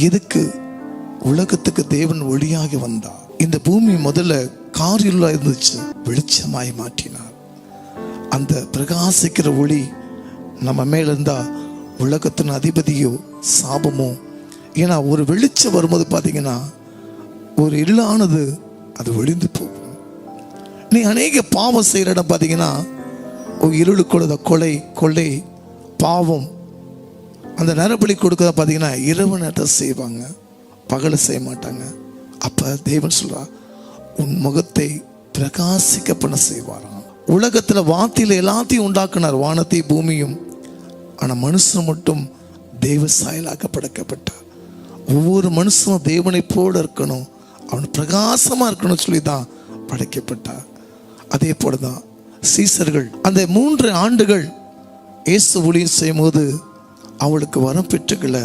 எதுக்கு உலகத்துக்கு தேவன் ஒளியாகி வந்தார். இந்த பூமி முதல்ல காரிருளா இருந்துச்சு, வெளிச்சமாய் மாற்றினார். அந்த பிரகாசிக்கிற ஒளி நம்ம மேல இருந்தா உலகத்தின் அதிபதியோ சாபமோ. ஏன்னா ஒரு வெளிச்சம் வரும்போது பார்த்தீங்கன்னா ஒரு இருளானது அது ஒளிந்து போகும். நீ அநேக பாவம் செய்கிற இடம் பார்த்தீங்கன்னா ஒரு இருளுக்குள்ள கொலை கொள்ளை பாவம் அந்த நரபலி கொடுக்கறத பார்த்தீங்கன்னா இரவு நேரத்தை செய்வாங்க, பகலை செய்ய மாட்டாங்க. அப்போ தேவன் சொல்றா, உன் முகத்தை பிரகாசிக்க பண்ண செய்வாராம். உலகத்தில் வார்த்தையில் எல்லாத்தையும் உண்டாக்குனார், வானத்தையும் பூமியும். ஆனால் மனுஷன் மட்டும் தெய்வ சாயலாக படைக்கப்பட்டார். ஒவ்வொரு மனுஷனும் தேவனை போல இருக்கணும், அவன் பிரகாசமாக இருக்கணும்னு சொல்லி தான் படைக்கப்பட்டார். அதே போல தான் சீசர்கள் அந்த 3 ஆண்டுகள் இயேசு ஊழியம் செய்யும் போது அவளுக்கு வரம் பெற்றுக்கல,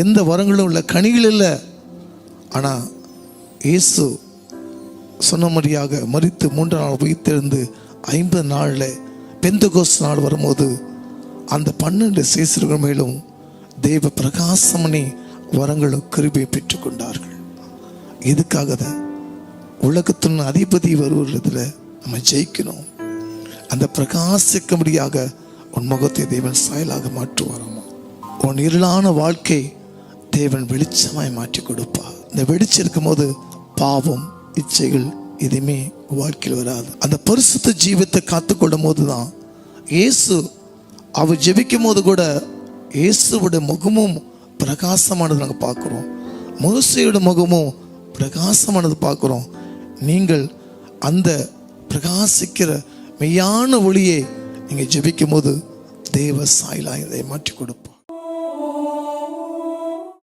எந்த வரங்களும் இல்லை, கனிகள் இல்லை. ஆனால் இயேசு சொன்னபடியாக மரித்து 3ஆம் நாள் உயிர்த்தெழுந்து 50 நாளில் பெந்தெகோஸ்து நாள் வரும்போது அந்த 12 சீசர்கள் மேலும் தேவ பிரகாசமணி வரங்களும் கிருபையை பெற்றுக்கொண்டார்கள். இதுக்காக தான் உலகத்தின் அதிபதி வருவதில் நம்ம ஜெயிக்கணும். அந்த பிரகாசிக்கும்படியாக உன் முகத்தை தேவன் சாயலாக மாற்றுவாராமா. உன் இருளான வாழ்க்கை தேவன் வெளிச்சமாய் மாற்றி கொடுப்பார். இந்த வெளிச்சம் இருக்கும் போது பாவம் இச்சைகள் எதுவுமே வாழ்க்கையில் வராது. அந்த பரிசுத்த ஜீவத்தை காத்துக்கொள்ளும் போது தான் இயேசு அவர் ஜெபிக்கும் போது கூட இயேசுவோட முகமும் பிரகாசமானது நாங்கள் பார்க்குறோம், மோசேயோட முகமும் பிரகாசமானது பார்க்குறோம். நீங்கள் அந்த பிரகாசிக்கிற மெய்யான ஒளியை நீங்கள் ஜெபிக்கும் போது தேவ சாயலாக இதை மாற்றி கொடுப்போம்.